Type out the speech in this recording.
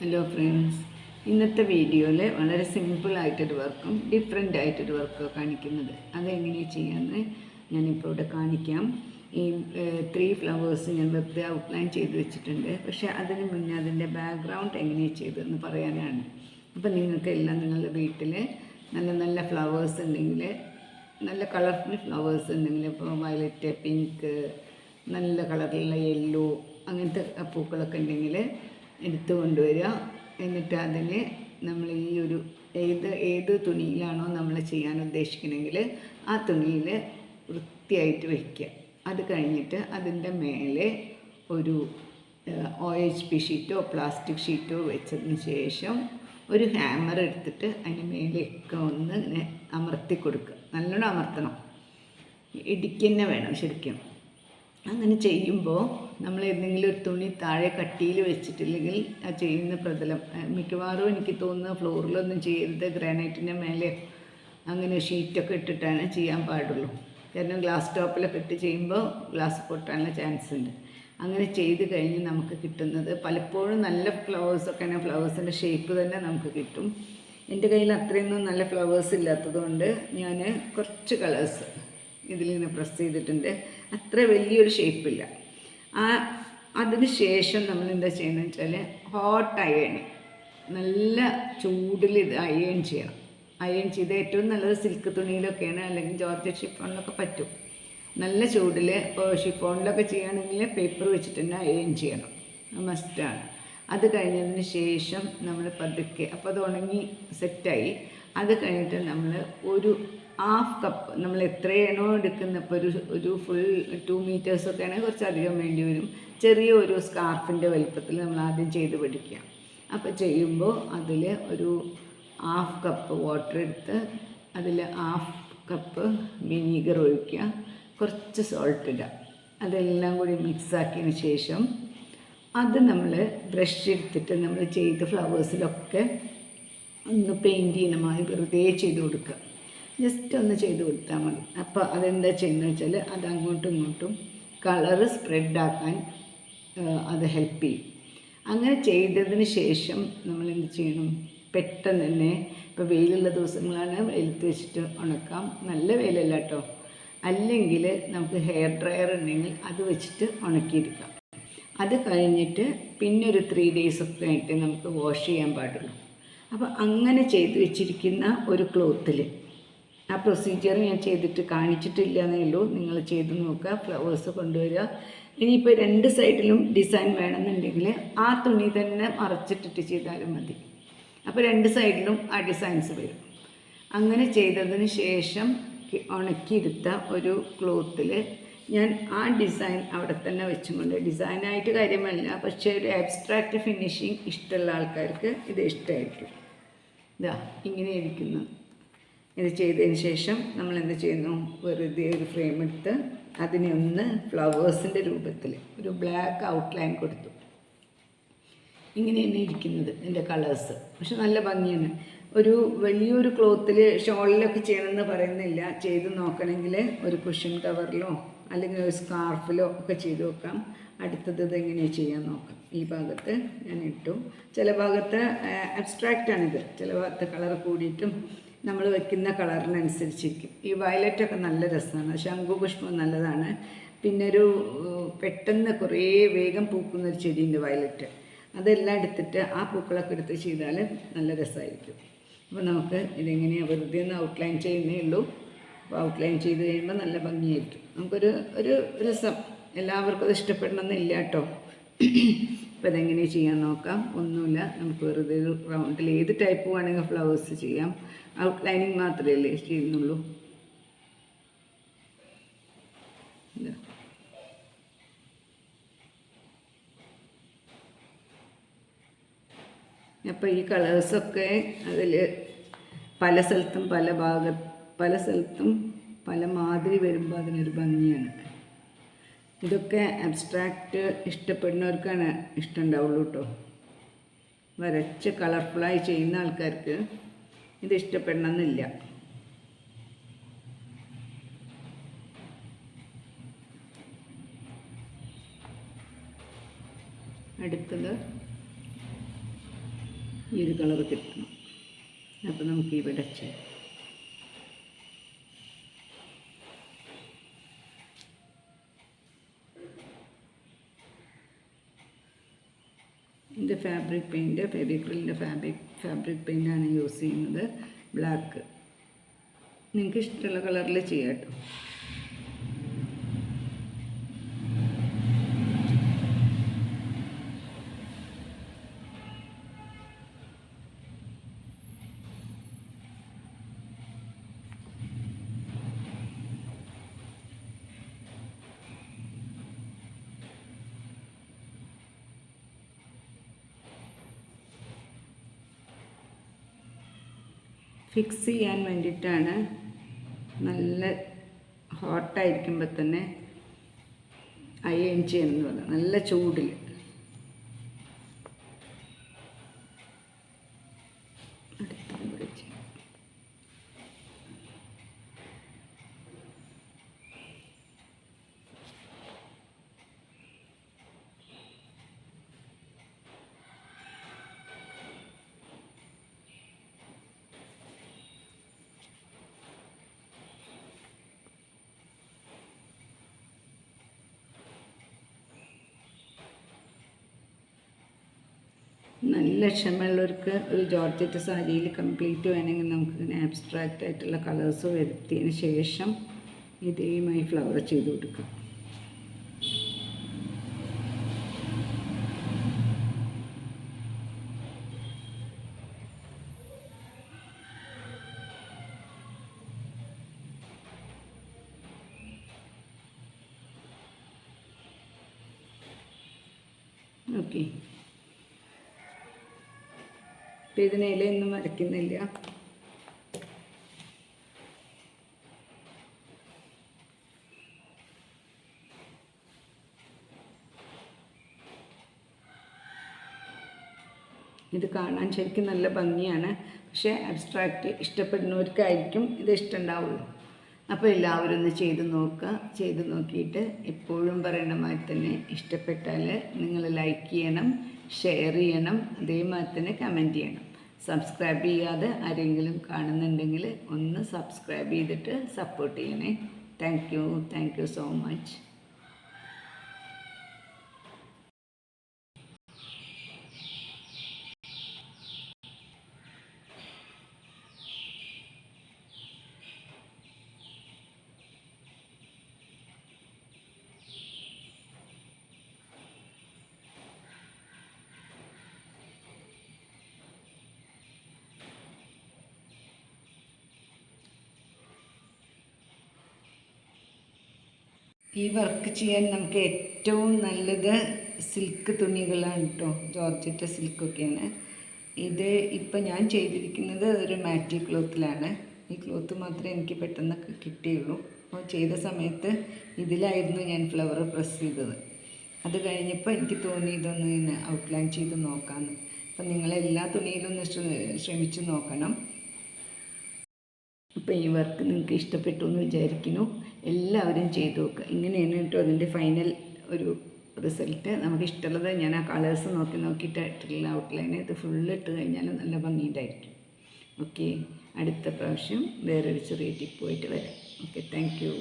Hello friends, ഇന്നത്തെ വീഡിയോയിൽ വളരെ സിമ്പിളായിട്ടൊരു വർക്കും ഡിഫറെൻ്റ് ആയിട്ടൊരു വർക്കും കാണിക്കുന്നത്. അതെങ്ങനെയാണ് ചെയ്യാമെന്ന് ഞാനിപ്പോൾ ഇവിടെ കാണിക്കാം. ഈ 3 ഫ്ലവേഴ്സ് ഞാൻ വെറുതെ ഔട്ട്ലൈൻ ചെയ്ത് വെച്ചിട്ടുണ്ട്. പക്ഷേ അതിന് മുന്നേ അതിൻ്റെ ബാക്ക്ഗ്രൗണ്ട് എങ്ങനെയാണ് ചെയ്തതെന്ന് പറയാനാണ്. അപ്പോൾ നിങ്ങൾക്കെല്ലാം നിങ്ങളുടെ വീട്ടിൽ നല്ല നല്ല ഫ്ലവേഴ്സ് ഉണ്ടെങ്കിൽ, നല്ല കളർഫുൾ ഫ്ലവേഴ്സ് ഉണ്ടെങ്കിൽ, ഇപ്പോൾ വയലറ്റ്, പിങ്ക്, നല്ല കളറിലുള്ള യെല്ലോ അങ്ങനത്തെ പൂക്കളൊക്കെ ഉണ്ടെങ്കിൽ എടുത്തു കൊണ്ടുവരിക. എന്നിട്ട് അതിന് നമ്മൾ ഈ ഒരു ഏത് തുണിയിലാണോ നമ്മൾ ചെയ്യാൻ ഉദ്ദേശിക്കണമെങ്കിൽ ആ തുണിയിൽ വൃത്തിയായിട്ട് വയ്ക്കുക. അത് കഴിഞ്ഞിട്ട് അതിൻ്റെ മേലെ ഒരു OHP ഷീറ്റോ പ്ലാസ്റ്റിക് ഷീറ്റോ വെച്ചതിന് ശേഷം ഒരു ഹാമർ എടുത്തിട്ട് അതിന് മേലെയൊക്കെ ഒന്ന് ഇങ്ങനെ അമർത്തി കൊടുക്കുക. നല്ലോണം അമർത്തണം, ഇടിക്കന്നെ വേണം ശരിക്കും. അങ്ങനെ ചെയ്യുമ്പോൾ നമ്മൾ എന്തെങ്കിലും ഒരു തുണി താഴെ കട്ടിയിൽ വെച്ചിട്ടില്ലെങ്കിൽ ആ ചെയ്യുന്ന പ്രതലം മിക്കവാറും എനിക്ക് തോന്നുന്നു ഫ്ലോറിലൊന്നും ചെയ്യരുത്, ഗ്രാനൈറ്റിൻ്റെ മേലെ അങ്ങനെ ഷീറ്റൊക്കെ ഇട്ടിട്ടാണ് ചെയ്യാൻ പാടുള്ളൂ. കാരണം ഗ്ലാസ് ടോപ്പിലൊക്കെ ഇട്ട് ചെയ്യുമ്പോൾ ഗ്ലാസ് പൊട്ടാനുള്ള ചാൻസ് ഉണ്ട്. അങ്ങനെ ചെയ്ത് കഴിഞ്ഞ് നമുക്ക് കിട്ടുന്നത് പലപ്പോഴും നല്ല ഫ്ലവേഴ്സൊക്കെയാണ്, ഫ്ലവേഴ്സിൻ്റെ ഷേപ്പ് തന്നെ നമുക്ക് കിട്ടും. എൻ്റെ കയ്യിൽ അത്രയൊന്നും നല്ല ഫ്ലവേഴ്സ് ഇല്ലാത്തതുകൊണ്ട് ഞാൻ കുറച്ച് കളേഴ്സ് ഇതിലിങ്ങനെ പ്രസ് ചെയ്തിട്ടുണ്ട്. അത്ര വലിയൊരു ഷേപ്പില്ല. അതിന് ശേഷം നമ്മൾ എന്താ ചെയ്യുന്നത് വെച്ചാൽ ഹോട്ട് അയൺ, നല്ല ചൂടിൽ ഇത് അയൺ ചെയ്യണം. അയൺ ചെയ്ത് ഏറ്റവും നല്ലത് സിൽക്ക് തുണിയിലൊക്കെയാണ്, അല്ലെങ്കിൽ ജോർജറ്റ് ഷിഫോണിലൊക്കെ പറ്റും. നല്ല ചൂടിൽ ഇപ്പോൾ ഷിഫോണിലൊക്കെ ചെയ്യുകയാണെങ്കിൽ പേപ്പർ വെച്ചിട്ട് തന്നെ അയൺ ചെയ്യണം, മസ്റ്റാണ്. അത് കഴിഞ്ഞതിന് ശേഷം നമ്മൾ പതുക്കെ, അപ്പോൾ അത് ഉണങ്ങി സെറ്റായി. അത് കഴിഞ്ഞിട്ട് നമ്മൾ ഒരു 1/2 കപ്പ്, നമ്മൾ എത്രയാണോ എടുക്കുന്ന, ഇപ്പോൾ ഒരു ഫുൾ 2 മീറ്റേഴ്സൊക്കെ ആണെങ്കിൽ കുറച്ചധികം വേണ്ടി വരും. ചെറിയ ഒരു സ്കാർഫിൻ്റെ വലുപ്പത്തിൽ നമ്മൾ ആദ്യം ചെയ്ത് പഠിക്കുക. അപ്പോൾ ചെയ്യുമ്പോൾ അതിൽ ഒരു 1/2 കപ്പ് വാട്ടർ എടുത്ത് അതിൽ 1/2 കപ്പ് വിനീഗർ ഒഴിക്കുക, കുറച്ച് സോൾട്ട് ഇടുക. അതെല്ലാം കൂടി മിക്സാക്കിയതിന് ശേഷം അത് നമ്മൾ ബ്രഷ് എടുത്തിട്ട് നമ്മൾ ചെയ്ത ഫ്ലവേഴ്സിലൊക്കെ ഒന്ന് പെയിൻറ്റ് ചെയ്യണമായി വെറുതെ ചെയ്ത് കൊടുക്കുക. ജസ്റ്റ് ഒന്ന് ചെയ്ത് കൊടുത്താൽ മതി. അപ്പോൾ അതെന്താ ചെയ്യുന്നത് വെച്ചാൽ അത് അങ്ങോട്ടും ഇങ്ങോട്ടും കളറ് സ്പ്രെഡാക്കാൻ അത് ഹെൽപ്പ് ചെയ്യും. അങ്ങനെ ചെയ്തതിന് ശേഷം നമ്മൾ എന്ത് ചെയ്യണം, പെട്ടെന്ന് തന്നെ, ഇപ്പോൾ വെയിലുള്ള ദിവസങ്ങളാണ് വെയിലത്ത് വെച്ചിട്ട് ഉണക്കാം. നല്ല വെയിലല്ല കേട്ടോ, അല്ലെങ്കിൽ നമുക്ക് ഹെയർ ഡ്രയർ ഉണ്ടെങ്കിൽ അത് വെച്ചിട്ട് ഉണക്കിയെടുക്കാം. അത് കഴിഞ്ഞിട്ട് പിന്നെ ഒരു 3 ഡേയ്സൊക്കെ ആയിട്ട് നമുക്ക് വാഷ് ചെയ്യാൻ പാടുള്ളൂ. അപ്പോൾ അങ്ങനെ ചെയ്ത് വെച്ചിരിക്കുന്ന ഒരു ക്ലോത്തിൽ, ആ പ്രൊസീജിയർ ഞാൻ ചെയ്തിട്ട് കാണിച്ചിട്ടില്ല എന്നേ ഉള്ളൂ, നിങ്ങൾ ചെയ്ത് നോക്കുക. ഫ്ലവേഴ്സ് കൊണ്ടുവരിക. ഇനിയിപ്പോൾ 2 സൈഡിലും ഡിസൈൻ വേണമെന്നുണ്ടെങ്കിൽ ആ തുണി തന്നെ മറച്ചിട്ടിട്ട് ചെയ്താലും മതി. അപ്പോൾ 2 സൈഡിലും ആ ഡിസൈൻസ് വരും. അങ്ങനെ ചെയ്തതിന് ശേഷം ഉണക്കിയെടുത്ത ഒരു ക്ലോത്തിൽ ഞാൻ ആ ഡിസൈൻ അവിടെ തന്നെ വെച്ചുകൊണ്ട്, ഡിസൈനായിട്ട് കാര്യമല്ല, പക്ഷേ ഒരു ആബ്സ്ട്രാക്റ്റ് ഫിനിഷിങ് ഇഷ്ടമുള്ള ആൾക്കാർക്ക് ഇത് ഇഷ്ടമായിരിക്കും. ഇതാ ഇങ്ങനെ ഇരിക്കുന്നു. ഇത് ചെയ്തതിന് ശേഷം നമ്മൾ എന്ത് ചെയ്യുന്നു, വെറുതെ ഒരു ഫ്രെയിം എടുത്ത് അതിനെ ഒന്ന് ഫ്ലവേഴ്സിൻ്റെ രൂപത്തിൽ ഒരു ബ്ലാക്ക് ഔട്ട്ലൈൻ കൊടുത്തു. ഇങ്ങനെ തന്നെ ഇരിക്കുന്നത് എൻ്റെ കളേഴ്സ്. പക്ഷെ നല്ല ഭംഗിയാണ്. ഒരു വലിയൊരു ക്ലോത്തിൽ ഷോളിലൊക്കെ ചെയ്യണമെന്ന് പറയുന്നില്ല. ചെയ്ത് നോക്കണമെങ്കിൽ ഒരു കുഷൻ കവറിലോ അല്ലെങ്കിൽ ഒരു സ്കാർഫിലോ ഒക്കെ ചെയ്ത് നോക്കാം. അടുത്തത് ഇതെങ്ങനെയാണ് ചെയ്യാൻ നോക്കാം. ഈ ഭാഗത്ത് ഞാൻ ഇട്ടു. ചില ഭാഗത്ത് അബ്സ്ട്രാക്റ്റാണിത്, ചില ഭാഗത്ത് കളർ കൂടിയിട്ടും നമ്മൾ വയ്ക്കുന്ന കളറിനനുസരിച്ചിരിക്കും. ഈ വയലറ്റൊക്കെ നല്ല രസമാണ്, ശംഖുപുഷ്പം നല്ലതാണ്. പിന്നെ ഒരു പെട്ടെന്ന് കുറേ വേഗം പൂക്കുന്നൊരു ചെടിയുണ്ട് വയലറ്റ്, അതെല്ലാം എടുത്തിട്ട് ആ പൂക്കളൊക്കെ എടുത്ത് ചെയ്താൽ നല്ല രസമായിരിക്കും. അപ്പോൾ നമുക്ക് ഇതെങ്ങനെയാണ് വെറുതെ ഒന്ന് ഔട്ട്ലൈൻ ചെയ്യുന്നേ ഉള്ളൂ. അപ്പോൾ ഔട്ട്ലൈൻ ചെയ്ത് കഴിയുമ്പോൾ നല്ല ഭംഗിയായിരിക്കും. നമുക്കൊരു രസം, എല്ലാവർക്കും അത് ഇഷ്ടപ്പെടണമെന്നില്ല കേട്ടോ. അപ്പോൾ അതെങ്ങനെ ചെയ്യാൻ നോക്കാം. ഒന്നുമില്ല, നമുക്ക് വെറുതെ ഒരു റൗണ്ടിൽ ഏത് ടൈപ്പ് വേണമെങ്കിൽ ഫ്ലവേഴ്സ് ചെയ്യാം. ഔട്ട്ലൈനിങ് മാത്രമല്ലേ ചെയ്യുന്നുള്ളൂ. അപ്പോൾ ഈ കളേഴ്സൊക്കെ അതിൽ പല സ്ഥലത്തും പല സ്ഥലത്തും പല മാതിരി വരുമ്പോൾ അതിനൊരു ഭംഗിയാണ്. ഇതൊക്കെ അബ്സ്ട്രാക്റ്റ് ഇഷ്ടപ്പെടുന്നവർക്കാണ് ഇഷ്ടമുണ്ടാവുള്ളൂ കേട്ടോ. വരച്ച് കളർഫുള്ളായി ചെയ്യുന്ന ആൾക്കാർക്ക് ഇത് ഇഷ്ടപ്പെടണമെന്നില്ല. അടുത്തത് ഈ ഒരു കളർ കിട്ടണം. അപ്പോൾ നമുക്ക് ഇവിടെ ചെയ്യാം. ഇത് ഫാബ്രിക് പെയിൻറ്റ്, ഫെവിക്രിലിൻ്റെ ഫാബ്രിക് പെയിൻ്റാണ് യൂസ് ചെയ്യുന്നത്, ബ്ലാക്ക്. നിങ്ങൾക്ക് ഇഷ്ടമുള്ള കളറിൽ ചെയ്യാം കേട്ടോ. ഫിക്സ് ചെയ്യാൻ വേണ്ടിയിട്ടാണ്. നല്ല ഹോട്ടായിരിക്കുമ്പോൾ തന്നെ അയൺ ചെയ്യുന്നത് പോലെ നല്ല ചൂടിൽ. നല്ല ക്ഷമയുള്ളവർക്ക് ഒരു ജോർജറ്റ് സാരിയിൽ കംപ്ലീറ്റ് വേണമെങ്കിൽ നമുക്ക് ഇങ്ങനെ ആബ്സ്ട്രാക്റ്റ് ആയിട്ടുള്ള കളേഴ്സ് വരുത്തിയതിന് ശേഷം ഇതേമായി ഫ്ലവർ ചെയ്ത് കൊടുക്കാം. ഓക്കെ, ഇപ്പം ഇതിന് ഇലയൊന്നും വരയ്ക്കുന്നില്ല. ഇത് കാണാൻ ശരിക്കും നല്ല ഭംഗിയാണ്. പക്ഷേ അബ്സ്ട്രാക്റ്റ് ഇഷ്ടപ്പെടുന്നവർക്കായിരിക്കും ഇത് ഇഷ്ടമുണ്ടാവുള്ളൂ. അപ്പോൾ എല്ലാവരും ഒന്ന് ചെയ്ത് നോക്കുക. ചെയ്ത് നോക്കിയിട്ട് എപ്പോഴും പറയണ മാതിരി തന്നെ ഇഷ്ടപ്പെട്ടാൽ നിങ്ങൾ ലൈക്ക് ചെയ്യണം, ഷെയർ ചെയ്യണം, അതേമാതിരി തന്നെ കമൻറ്റ് ചെയ്യണം. സബ്സ്ക്രൈബ് ചെയ്യാതെ ആരെങ്കിലും കാണുന്നുണ്ടെങ്കിൽ ഒന്ന് സബ്സ്ക്രൈബ് ചെയ്തിട്ട് സപ്പോർട്ട് ചെയ്യണേ. Thank you so much. ഈ വർക്ക് ചെയ്യാൻ നമുക്ക് ഏറ്റവും നല്ലത് സിൽക്ക് തുണികളാണ് കേട്ടോ. ജോർജറ്റ് സിൽക്കൊക്കെയാണ്. ഇത് ഇപ്പം ഞാൻ ചെയ്തിരിക്കുന്നത് ഒരു മാറ്റി ക്ലോത്തിലാണ്. ഈ ക്ലോത്ത് മാത്രമേ എനിക്ക് പെട്ടെന്ന് കിട്ടിയുള്ളൂ. അപ്പോൾ ചെയ്ത സമയത്ത് ഇതിലായിരുന്നു ഞാൻ ഫ്ലവർ പ്രസ് ചെയ്തത്. അത് കഴിഞ്ഞപ്പോൾ എനിക്ക് തോന്നി ഇതൊന്ന് ഇങ്ങനെ ഔട്ട്ലൈൻ ചെയ്ത് നോക്കാമെന്ന്. അപ്പം നിങ്ങളെല്ലാ തുണിയിലും ഒന്ന് ശ്രമിച്ച് നോക്കണം. അപ്പോൾ ഈ വർക്ക് നിങ്ങൾക്ക് ഇഷ്ടപ്പെട്ടു എന്ന് വിചാരിക്കുന്നു. എല്ലാവരും ചെയ്ത് നോക്കുക. ഇങ്ങനെയാണ് കേട്ടോ അതിൻ്റെ ഫൈനൽ ഒരു റിസൾട്ട്. നമുക്ക് ഇഷ്ടമുള്ളത് ഞാൻ ആ കളേഴ്സ് നോക്കിയിട്ട് ഇട്ടിട്ടുള്ള ഔട്ട്ലൈൻ ഇത് ഫുള്ള് ഇട്ട് കഴിഞ്ഞാൽ നല്ല ഭംഗിയുണ്ടായിരിക്കും. ഓക്കെ, അടുത്ത പ്രാവശ്യം വേറൊരു ചെറിയ ടിപ്പുമായിട്ട് വരാം. Okay, thank you.